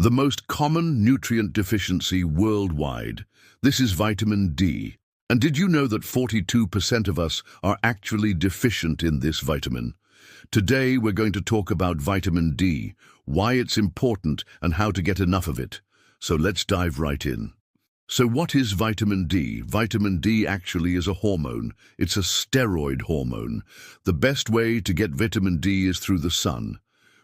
The most common nutrient deficiency worldwide. This is vitamin D. And did you know that 42% of us are actually deficient in this vitamin? Today we're going to talk about vitamin D, why it's important and how to get enough of it. So let's dive right in. So what is vitamin D? Vitamin D actually is a hormone. It's a steroid hormone. The best way to get vitamin D is through the sun.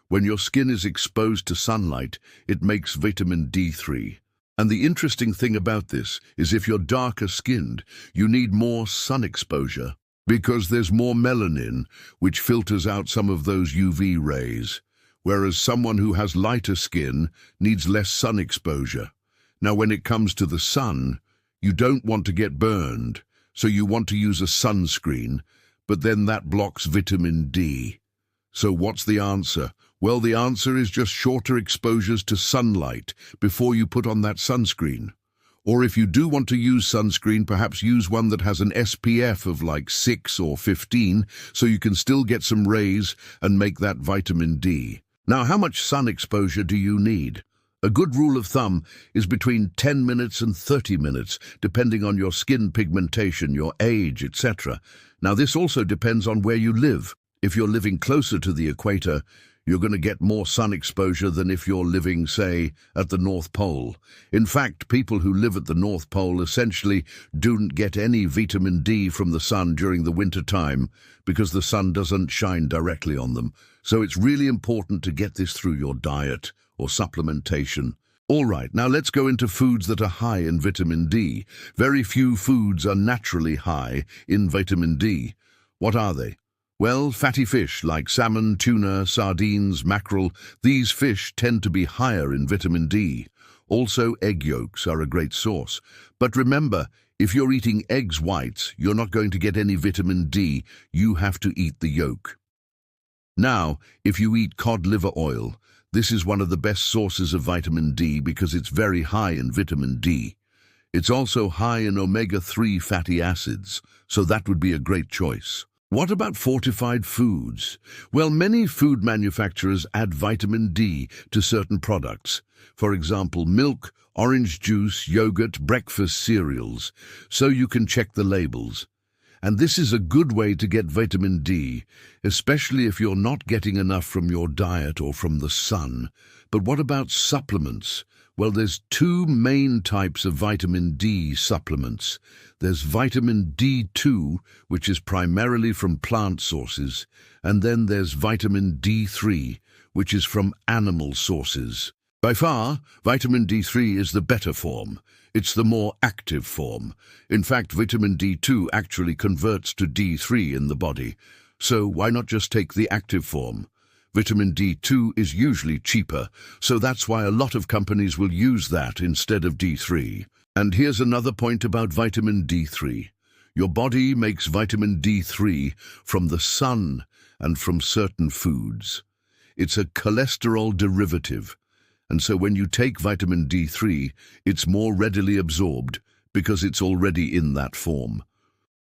When your skin is exposed to sunlight, it makes vitamin D3. And the interesting thing about this is if you're darker skinned, you need more sun exposure because there's more melanin, which filters out some of those UV rays, whereas someone who has lighter skin needs less sun exposure. Now, when it comes to the sun, you don't want to get burned, so you want to use a sunscreen, but then that blocks vitamin D. So what's the answer? Well, the answer is just shorter exposures to sunlight before you put on that sunscreen. Or if you do want to use sunscreen, perhaps use one that has an SPF of like 6 or 15, so you can still get some rays and make that vitamin D. Now, how much sun exposure do you need? A good rule of thumb is between 10 minutes and 30 minutes, depending on your skin pigmentation, your age, etc. Now, this also depends on where you live. If you're living closer to the equator, you're going to get more sun exposure than if you're living, say, at the North Pole. In fact, people who live at the North Pole essentially don't get any vitamin D from the sun during the winter time because the sun doesn't shine directly on them. So it's really important to get this through your diet or supplementation. All right, now let's go into foods that are high in vitamin D. Very few foods are naturally high in vitamin D. What are they? Well, fatty fish like salmon, tuna, sardines, mackerel, these fish tend to be higher in vitamin D. Also, egg yolks are a great source. But remember, if you're eating eggs whites, you're not going to get any vitamin D. You have to eat the yolk. Now, if you eat cod liver oil, this is one of the best sources of vitamin D because it's very high in vitamin D. It's also high in omega-3 fatty acids, so that would be a great choice. What about fortified foods? Well, many food manufacturers add vitamin D to certain products. For example, milk, orange juice, yogurt, breakfast cereals. So you can check the labels. And this is a good way to get vitamin D, especially if you're not getting enough from your diet or from the sun. But what about supplements? Well, there's two main types of vitamin D supplements. There's vitamin D2, which is primarily from plant sources, and then there's vitamin D3, which is from animal sources. By far, vitamin D3 is the better form. It's the more active form. In fact, vitamin D2 actually converts to D3 in the body. So why not just take the active form? Vitamin D2 is usually cheaper, so that's why a lot of companies will use that instead of D3. And here's another point about vitamin D3. Your body makes vitamin D3 from the sun and from certain foods. It's a cholesterol derivative, and so when you take vitamin D3, it's more readily absorbed because it's already in that form.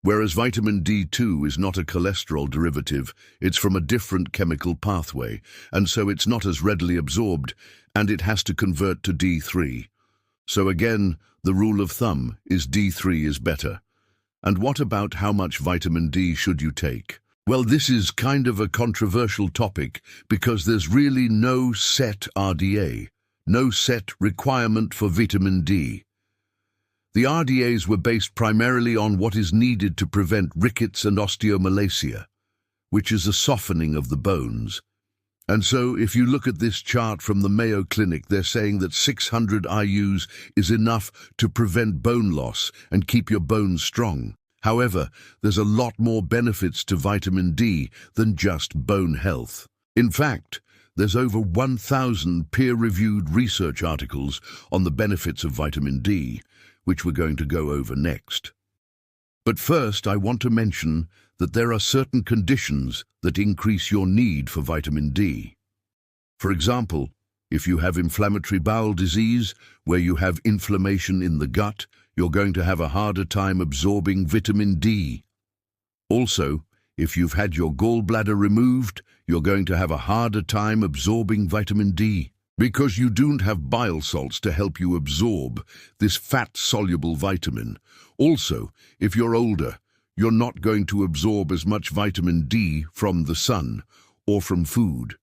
Whereas vitamin D2 is not a cholesterol derivative, it's from a different chemical pathway, and so it's not as readily absorbed, and it has to convert to D3. So again, the rule of thumb is D3 is better. And what about how much vitamin D should you take? Well, this is kind of a controversial topic because there's really no set RDA, no set requirement for vitamin D. The RDAs were based primarily on what is needed to prevent rickets and osteomalacia, which is a softening of the bones. And so, if you look at this chart from the Mayo Clinic, they're saying that 600 IUs is enough to prevent bone loss and keep your bones strong. However, there's a lot more benefits to vitamin D than just bone health. In fact, there's over 1,000 peer-reviewed research articles on the benefits of vitamin D, which we're going to go over next. But first, I want to mention that there are certain conditions that increase your need for vitamin D. For example, if you have inflammatory bowel disease, where you have inflammation in the gut, you're going to have a harder time absorbing vitamin D. Also, if you've had your gallbladder removed, you're going to have a harder time absorbing vitamin D. because you don't have bile salts to help you absorb this fat-soluble vitamin. Also, if you're older, you're not going to absorb as much vitamin D from the sun or from food.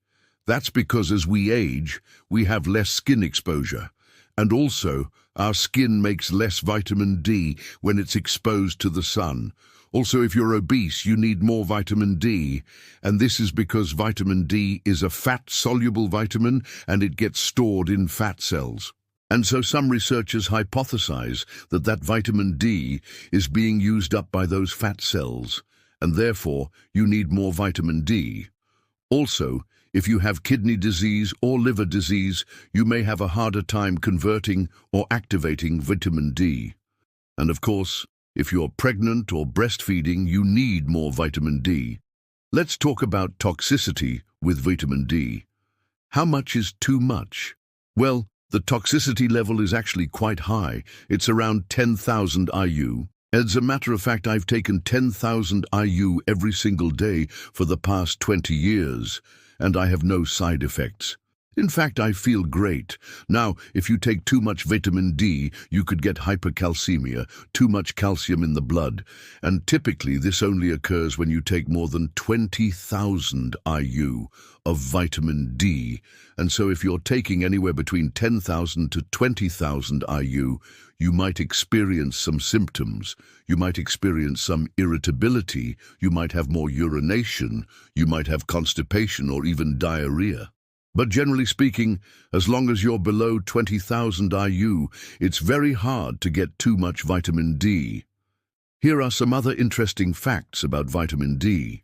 That's because as we age, we have less skin exposure. And also, our skin makes less vitamin D when it's exposed to the sun. Also, if you're obese, you need more vitamin D. And this is because vitamin D is a fat-soluble vitamin and it gets stored in fat cells. And so some researchers hypothesize that vitamin D is being used up by those fat cells, and therefore you need more vitamin D. Also, if you have kidney disease or liver disease, you may have a harder time converting or activating vitamin D. And of course, if you're pregnant or breastfeeding, you need more vitamin D. Let's talk about toxicity with vitamin D. How much is too much? Well, the toxicity level is actually quite high. It's around 10,000 IU. As a matter of fact, I've taken 10,000 IU every single day for the past 20 years, and I have no side effects. In fact, I feel great. Now, if you take too much vitamin D, you could get hypercalcemia, too much calcium in the blood. And typically, this only occurs when you take more than 20,000 IU of vitamin D. And so if you're taking anywhere between 10,000 to 20,000 IU, you might experience some symptoms. You might experience some irritability. You might have more urination. You might have constipation or even diarrhea. But generally speaking, as long as you're below 20,000 IU, it's very hard to get too much vitamin D. Here are some other interesting facts about vitamin D.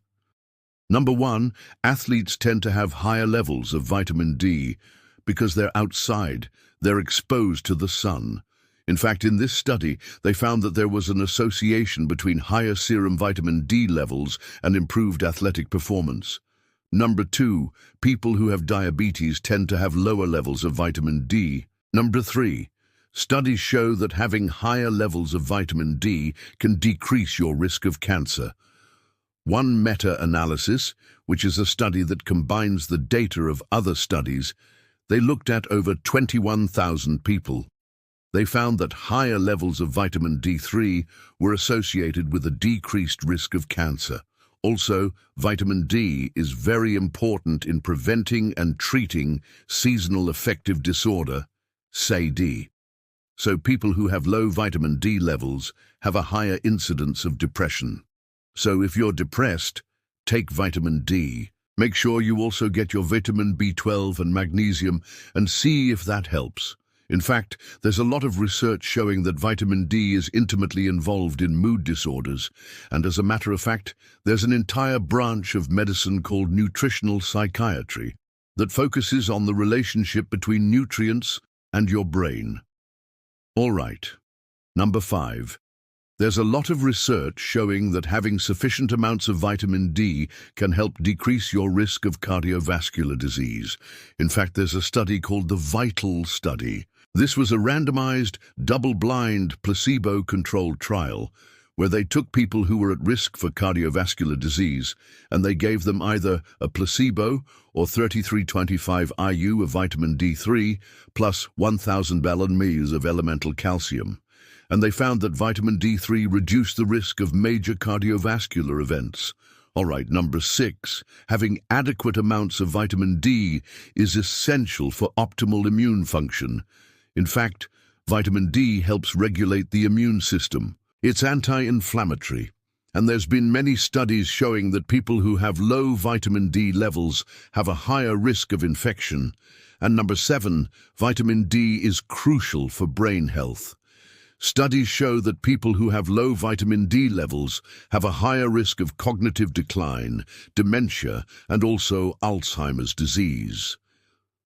Number 1, athletes tend to have higher levels of vitamin D because they're outside, they're exposed to the sun. In fact, in this study, they found that there was an association between higher serum vitamin D levels and improved athletic performance. Number 2, people who have diabetes tend to have lower levels of vitamin D. Number 3, studies show that having higher levels of vitamin D can decrease your risk of cancer. One meta-analysis, which is a study that combines the data of other studies, they looked at over 21,000 people. They found that higher levels of vitamin D3 were associated with a decreased risk of cancer. Also, vitamin D is very important in preventing and treating seasonal affective disorder, SAD. So people who have low vitamin D levels have a higher incidence of depression. So if you're depressed, take vitamin D. Make sure you also get your vitamin B12 and magnesium and see if that helps. In fact, there's a lot of research showing that vitamin D is intimately involved in mood disorders, and as a matter of fact, there's an entire branch of medicine called nutritional psychiatry that focuses on the relationship between nutrients and your brain. All right. Number 5. There's a lot of research showing that having sufficient amounts of vitamin D can help decrease your risk of cardiovascular disease. In fact, there's a study called the VITAL study. This was a randomized, double-blind, placebo-controlled trial where they took people who were at risk for cardiovascular disease and they gave them either a placebo or 3325 IU of vitamin D3 plus 1,000 ml of elemental calcium. And they found that vitamin D3 reduced the risk of major cardiovascular events. All right, number 6, having adequate amounts of vitamin D is essential for optimal immune function. In fact, vitamin D helps regulate the immune system. It's anti-inflammatory, and there's been many studies showing that people who have low vitamin D levels have a higher risk of infection. And number 7, vitamin D is crucial for brain health. Studies show that people who have low vitamin D levels have a higher risk of cognitive decline, dementia, and also Alzheimer's disease.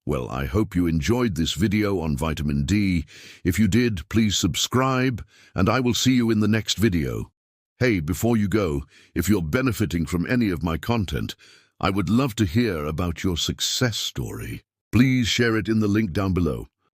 Well, I hope you enjoyed this video on vitamin D. If you did, please subscribe, and I will see you in the next video. Hey, before you go, if you're benefiting from any of my content, I would love to hear about your success story. Please share it in the link down below.